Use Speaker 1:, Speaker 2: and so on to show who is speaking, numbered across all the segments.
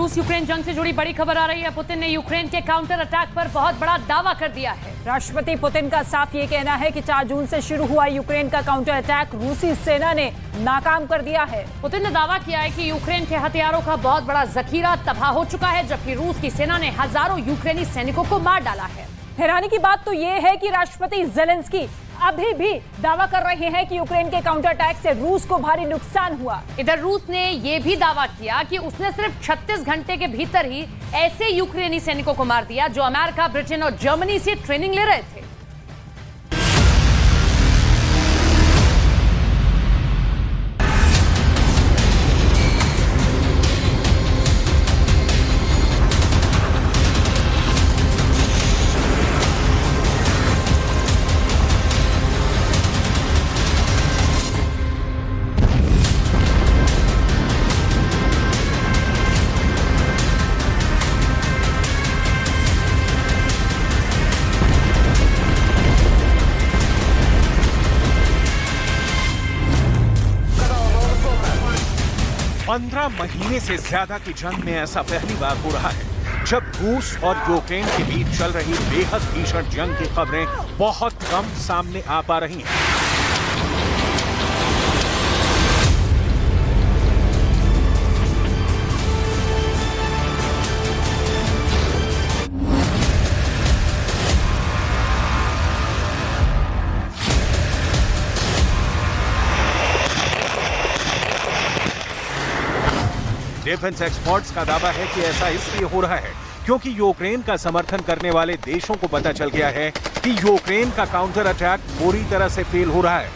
Speaker 1: रूस यूक्रेन जंग से जुड़ी बड़ी खबर आ रही है। पुतिन ने यूक्रेन के काउंटर अटैक पर बहुत बड़ा दावा कर दिया है।
Speaker 2: राष्ट्रपति पुतिन का साफ ये कहना है कि 4 जून से शुरू हुआ यूक्रेन का काउंटर अटैक रूसी सेना ने नाकाम कर दिया है।
Speaker 1: पुतिन ने दावा किया है कि यूक्रेन के हथियारों का बहुत बड़ा जखीरा तबाह हो चुका है, जबकि रूस की सेना ने हजारों यूक्रेनी सैनिकों को मार डाला है।
Speaker 2: हैरानी की बात तो ये है कि राष्ट्रपति ज़ेलेंस्की अभी भी दावा कर रहे हैं कि यूक्रेन के काउंटर अटैक से रूस को भारी नुकसान हुआ।
Speaker 1: इधर रूस ने यह भी दावा किया कि उसने सिर्फ 36 घंटे के भीतर ही ऐसे यूक्रेनी सैनिकों को मार दिया जो अमेरिका, ब्रिटेन और जर्मनी से ट्रेनिंग ले रहे थे।
Speaker 3: पंद्रह महीने से ज्यादा की जंग में ऐसा पहली बार हो रहा है जब रूस और यूक्रेन के बीच चल रही बेहद भीषण जंग की खबरें बहुत कम सामने आ पा रही हैं। डिफेंस एक्सपर्ट्स का दावा है कि ऐसा इसलिए हो रहा है क्योंकि यूक्रेन का समर्थन करने वाले देशों को पता चल गया है कि यूक्रेन का काउंटर अटैक पूरी तरह से फेल हो रहा है।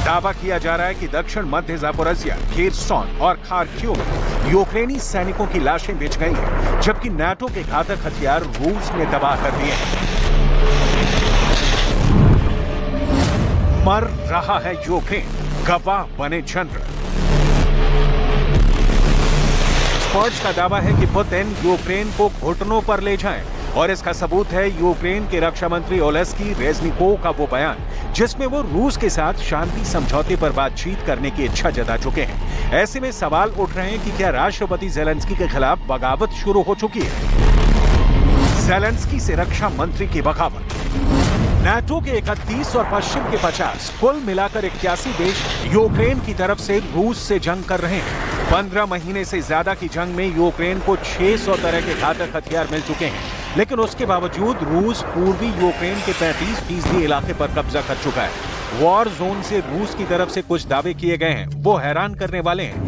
Speaker 3: दावा किया जा रहा है कि दक्षिण मध्य ज़ापोरिज़िया, खेर्सोन और खार्किव में यूक्रेनी सैनिकों की लाशें बिछ गई हैं, जबकि नाटो के घातक हथियार रूस ने तबाह कर दिए हैं। मर रहा है यूक्रेन, गवाह बने जनरल। एक्सपर्ट्स का दावा है कि पुतिन यूक्रेन को घुटनों पर ले जाएं और इसका सबूत है यूक्रेन के रक्षा मंत्री ओलेस्की रेजनिकोव का वो बयान जिसमें वो रूस के साथ शांति समझौते पर बातचीत करने की इच्छा जता चुके हैं। ऐसे में सवाल उठ रहे हैं कि क्या राष्ट्रपति ज़ेलेंस्की के खिलाफ बगावत शुरू हो चुकी है। ज़ेलेंस्की से रक्षा मंत्री की बगावत। नाटो के 31 और पश्चिम के 50 कुल मिलाकर 81 देश यूक्रेन की तरफ से रूस से जंग कर रहे हैं। 15 महीने से ज्यादा की जंग में यूक्रेन को 600 तरह के घातक हथियार मिल चुके हैं, लेकिन उसके बावजूद रूस पूर्वी यूक्रेन के 35% इलाके पर कब्जा कर चुका है। वॉर जोन से रूस की तरफ से कुछ दावे किए गए हैं, वो हैरान करने वाले हैं।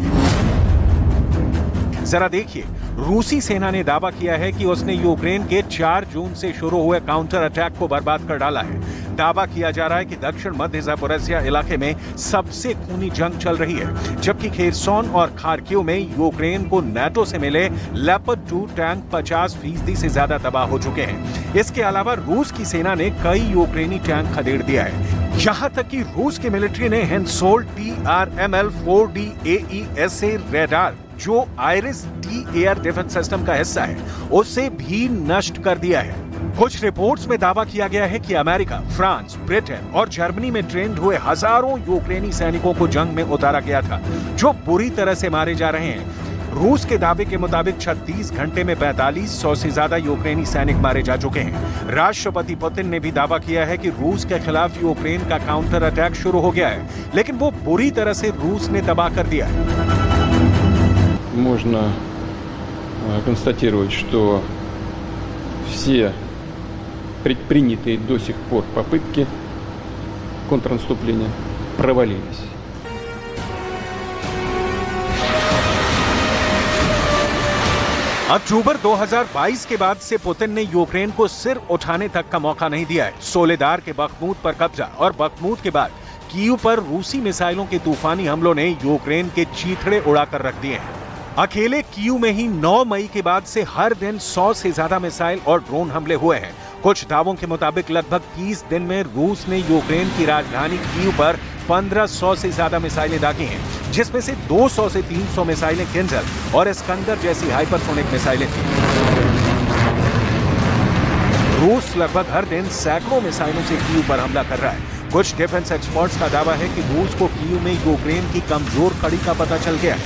Speaker 3: जरा देखिए, रूसी सेना ने दावा किया है कि उसने यूक्रेन के 4 जून से शुरू हुए काउंटर अटैक को बर्बाद कर डाला है। दावा किया जा रहा है कि दक्षिण मध्य ज़ापोरिज़िया इलाके में सबसे खूनी जंग चल रही है, जबकि खेर्सोन और खार्किव में यूक्रेन को नाटो से मिले लेपर्ड 2 टैंक 50% से ज्यादा तबाह हो चुके हैं। इसके अलावा रूस की सेना ने कई यूक्रेनी टैंक खदेड़ दिया है। यहाँ तक कि रूस की मिलिट्री ने हेंसोल्ड TRML-4D AESA रेडार, जो आइरिस-T एयर डिफेंस सिस्टम का हिस्सा है, उसे भी नष्ट कर दिया है। कुछ रिपोर्ट्स में दावा किया गया है कि अमेरिका, फ्रांस, ब्रिटेन और जर्मनी में ट्रेंड हुए हजारों यूक्रेनी सैनिकों को जंग में उतारा गया था, जो बुरी तरह से मारे जा रहे हैं। रूस के दावे के मुताबिक 36 घंटे में 4500 से ज्यादा यूक्रेनी सैनिक मारे जा चुके हैं। राष्ट्रपति पुतिन ने भी दावा किया है कि रूस के खिलाफ यूक्रेन का काउंटर अटैक शुरू हो गया है, लेकिन वो बुरी तरह से रूस ने तबाह कर दिया है।
Speaker 4: Можно констатировать, что все предпринятые до сих пор попытки контрнаступления провалились.
Speaker 3: अक्टूबर 2022 के बाद से पुतिन ने यूक्रेन को सिर उठाने तक का मौका नहीं दिया है। सोलेदार के बखमूत पर कब्जा और बखमूत के बाद कीव पर रूसी मिसाइलों के तूफानी हमलों ने यूक्रेन के चीथड़े उड़ाकर रख दिए हैं। अकेले कीव में ही 9 मई के बाद से हर दिन 100 से ज्यादा मिसाइल और ड्रोन हमले हुए हैं। कुछ दावों के मुताबिक लगभग 30 दिन में रूस ने यूक्रेन की राजधानी कीव पर 1500 से ज्यादा मिसाइलें दागी हैं, जिसमें से 200 से 300 मिसाइलें किंजल और इस्कंदर जैसी हाइपरसोनिक मिसाइलें थीं। रूस लगभग हर दिन सैकड़ों मिसाइलों से कीव पर हमला कर रहा है। कुछ डिफेंस एक्सपर्ट्स का दावा है कि रूस को कीव में यूक्रेन की कमजोर कड़ी का पता चल गया है।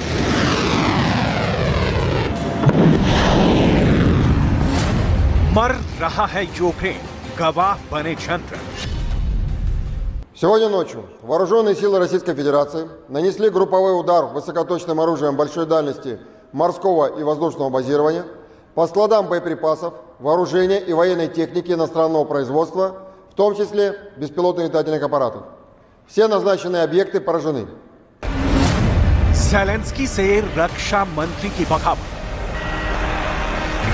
Speaker 3: मर रहा है यूक्रेन, गवाह बने जनरल।
Speaker 5: Сегодня ночью вооруженные силы Российской Федерации нанесли групповой удар высокоточным оружием большой дальности морского и воздушного базирования по складам боеприпасов, вооружения и военной техники иностранного производства, в том числе беспилотных летательных аппаратов. Все назначенные объекты поражены.
Speaker 3: ज़ेलेंस्की से रक्षा मंत्री की बगावत।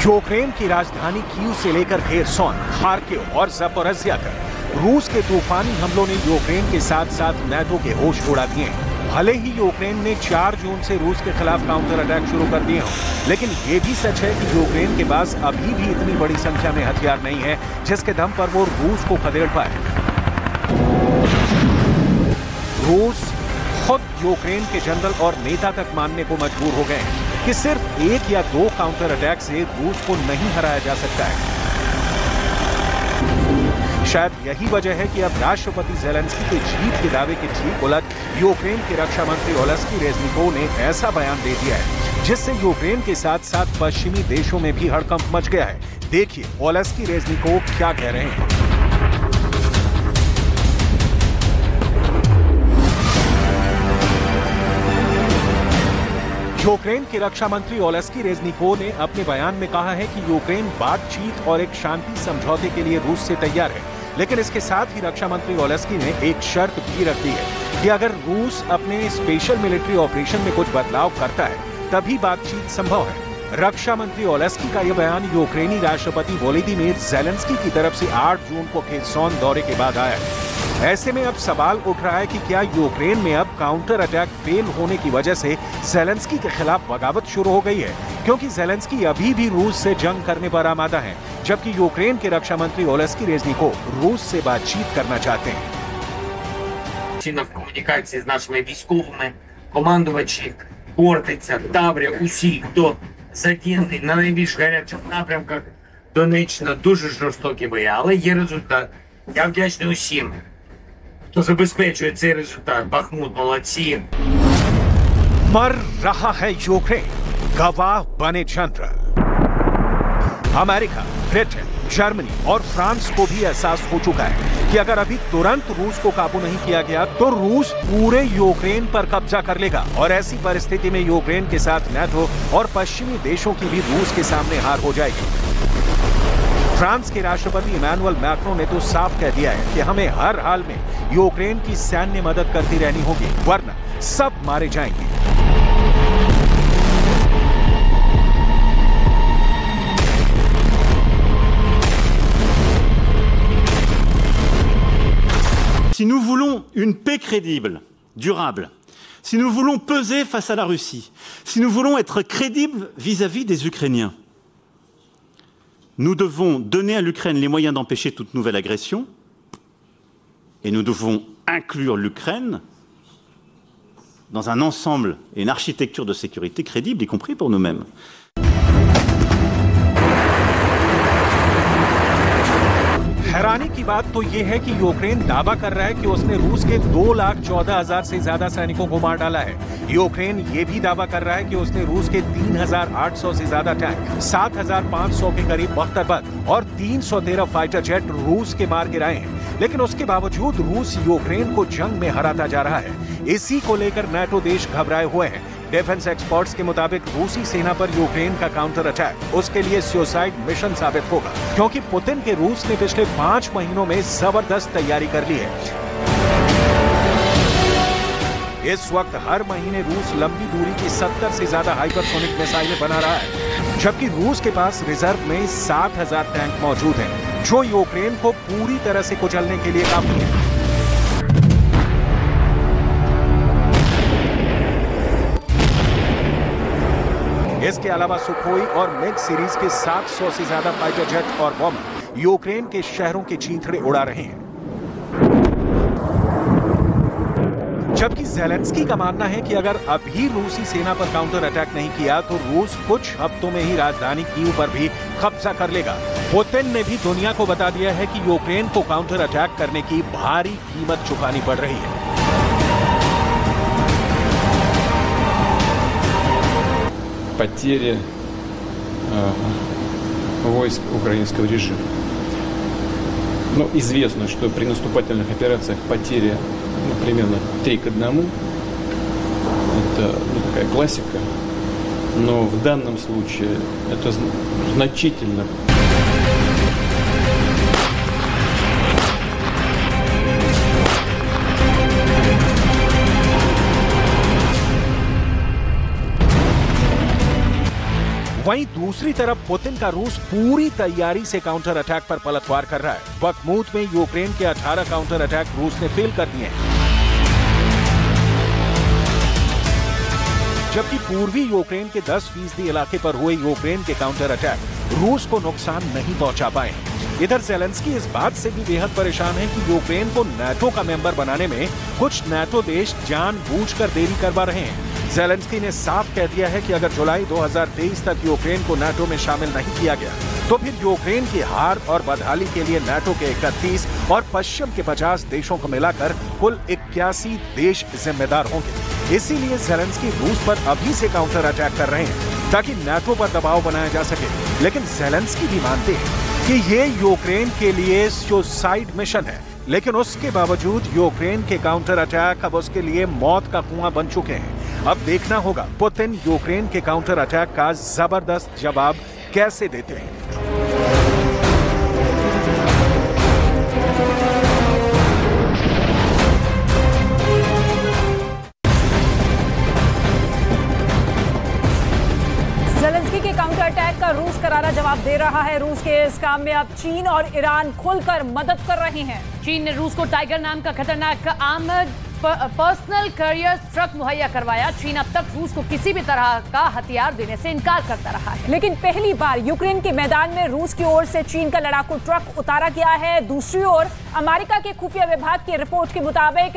Speaker 3: यूक्रेन की राजधानी कीव से लेकर खेरसोन, खार्किव और ज़पोरिज़िया तक रूस के तूफानी हमलों ने यूक्रेन के साथ साथ नाटो के होश उड़ा दिए हैं। भले ही यूक्रेन ने 4 जून से रूस के खिलाफ काउंटर अटैक शुरू कर दिए हों, लेकिन यह भी सच है कि यूक्रेन के पास अभी भी इतनी बड़ी संख्या में हथियार नहीं है जिसके दम पर वो रूस को खदेड़ पाए। रूस खुद यूक्रेन के जनरल और नेता तक मानने को मजबूर हो गए हैं कि सिर्फ 1 या 2 काउंटर अटैक से रूस को नहीं हराया जा सकता है। शायद यही वजह है कि अब राष्ट्रपति ज़ेलेंस्की के जीत के दावे के ठीक उलट यूक्रेन के रक्षा मंत्री ओलेस्की रेज़निकोव ने ऐसा बयान दे दिया है जिससे यूक्रेन के साथ साथ पश्चिमी देशों में भी हड़कंप मच गया है। देखिए ओलेस्की रेज़निकोव क्या कह रहे हैं। यूक्रेन के रक्षा मंत्री ओलेस्की रेज़निकोव ने अपने बयान में कहा है कि यूक्रेन बातचीत और एक शांति समझौते के लिए रूस से तैयार है, लेकिन इसके साथ ही रक्षा मंत्री ओलेस्की ने एक शर्त भी रख दी है कि अगर रूस अपने स्पेशल मिलिट्री ऑपरेशन में कुछ बदलाव करता है तभी बातचीत संभव है। रक्षा मंत्री ओलेस्की का यह बयान यूक्रेनी राष्ट्रपति वोलोदिमीर ज़ेलेंस्की की तरफ से 8 जून को खेरसोन दौरे के बाद आया है। ऐसे में अब सवाल उठ रहा है कि क्या यूक्रेन में अब काउंटर अटैक फेल होने की वजह से ज़ेलेंस्की के खिलाफ बगावत शुरू हो गई है, क्योंकि ज़ेलेंस्की अभी भी रूस से जंग करने पर आमादा है, जबकि यूक्रेन के रक्षा मंत्री ओलेस्की रेज़निकोव रूस से बातचीत करना चाहते हैं।
Speaker 6: В комунікації з нашими військовими, командувачі Хортиця, Таврія, усі, хто задіяний на найбільш гарячих напрямках, Донеччина, дуже жорстокі бої, але є результат. Я вдячний усім, хто забезпечує цей результат. Бахмут, молодці.
Speaker 3: मर रहा है यूक्रेन, गवाह बने जनरल। अमेरिका, ब्रिटेन, जर्मनी और फ्रांस को भी एहसास हो चुका है कि अगर अभी तुरंत रूस को काबू नहीं किया गया तो रूस पूरे यूक्रेन पर कब्जा कर लेगा और ऐसी परिस्थिति में यूक्रेन के साथ नाटो और पश्चिमी देशों की भी रूस के सामने हार हो जाएगी। फ्रांस के राष्ट्रपति इमैनुअल मैक्रों ने तो साफ कह दिया है कि हमें हर हाल में यूक्रेन की सैन्य मदद करती रहनी होगी, वरना सब मारे जाएंगे।
Speaker 7: Si nous voulons une paix crédible, durable, si nous voulons peser face à la Russie, si nous voulons être crédibles vis-à-vis des Ukrainiens, nous devons donner à l'Ukraine les moyens d'empêcher toute nouvelle agression et nous devons inclure l'Ukraine dans un ensemble et une architecture de sécurité crédible, y compris pour nous-mêmes.
Speaker 3: हैरानी की बात तो यह है कि Ukraine दावा कर रहा है कि उसने रूस के 2,14,000 से ज्यादा सैनिकों को मार डाला है। यूक्रेन ये भी दावा कर रहा है कि उसने रूस के 3,800 से ज्यादा टैंक, 7,500 के करीब बख्तरबंद और 313 फाइटर जेट रूस के मार गिराए हैं, लेकिन उसके बावजूद रूस यूक्रेन को जंग में हराता जा रहा है। इसी को लेकर नाटो देश घबराए हुए हैं। डिफेंस एक्सपर्ट्स के मुताबिक रूसी सेना पर यूक्रेन का काउंटर अटैक उसके लिए सुसाइड मिशन साबित होगा, क्योंकि पुतिन के रूस ने पिछले 5 महीनों में जबरदस्त तैयारी कर ली है। इस वक्त हर महीने रूस लंबी दूरी की 70 से ज्यादा हाइपरसोनिक मिसाइलें बना रहा है, जबकि रूस के पास रिजर्व में 7,000 टैंक मौजूद हैं, जो यूक्रेन को पूरी तरह से कुचलने के लिए काफी है। इसके अलावा सुखोई और मिग सीरीज के 700 से ज्यादा फाइटर जेट और बॉम्बर यूक्रेन के शहरों के चींथड़े उड़ा रहे हैं। जबकि ज़ेलेंस्की का मानना है कि अगर अभी रूसी सेना पर काउंटर अटैक नहीं किया तो रूस कुछ हफ्तों में ही राजधानी कीव पर भी कब्जा कर लेगा। पुतिन ने भी दुनिया को बता दिया है कि यूक्रेन को काउंटर अटैक करने की भारी कीमत चुकानी पड़ रही है।
Speaker 4: Потери войск украинского режима. Но известно, что при наступательных операциях потери примерно 3:1. Это такая классика. Но в данном случае это значительно.
Speaker 3: वहीं दूसरी तरफ पुतिन का रूस पूरी तैयारी से काउंटर अटैक पर पलटवार कर रहा है। बखमूत में यूक्रेन के 18 काउंटर अटैक रूस ने फेल कर दिए हैं, जबकि पूर्वी यूक्रेन के 10% इलाके पर हुए यूक्रेन के काउंटर अटैक रूस को नुकसान नहीं पहुंचा पाए। इधर ज़ेलेंस्की इस बात से भी बेहद परेशान है कि यूक्रेन को नाटो का मेंबर बनाने में कुछ नाटो देश जानबूझकर देरी करवा रहे हैं। ज़ेलेंस्की ने साफ कह दिया है कि अगर जुलाई 2023 तक यूक्रेन को नाटो में शामिल नहीं किया गया तो फिर यूक्रेन की हार और बदहाली के लिए नाटो के 31 और पश्चिम के 50 देशों को मिलाकर कुल 81 देश जिम्मेदार होंगे। इसीलिए ज़ेलेंस्की रूस पर अभी से काउंटर अटैक कर रहे हैं ताकि नाटो पर दबाव बनाया जा सके। लेकिन ज़ेलेंस्की भी मानते हैं कि ये यूक्रेन के लिए सुसाइड मिशन है, लेकिन उसके बावजूद यूक्रेन के काउंटर अटैक अब उसके लिए मौत का कुआं बन चुके हैं। अब देखना होगा पुतिन यूक्रेन के काउंटर अटैक का जबरदस्त जवाब कैसे देते हैं।
Speaker 2: ज़ेलेंस्की के काउंटर अटैक का रूस करारा जवाब दे रहा है। रूस के इस काम में अब चीन और ईरान खुलकर मदद कर रहे हैं।
Speaker 1: चीन ने रूस को टाइगर नाम का खतरनाक आर्मर्ड पर्सनल कैरियर ट्रक मुहैया करवाया। चीन अब तक रूस को किसी भी तरह का हथियार देने से इनकार करता रहा है,
Speaker 2: लेकिन पहली बार यूक्रेन के मैदान में रूस की ओर से चीन का लड़ाकू ट्रक उतारा गया है। दूसरी ओर अमेरिका के खुफिया विभाग की रिपोर्ट के मुताबिक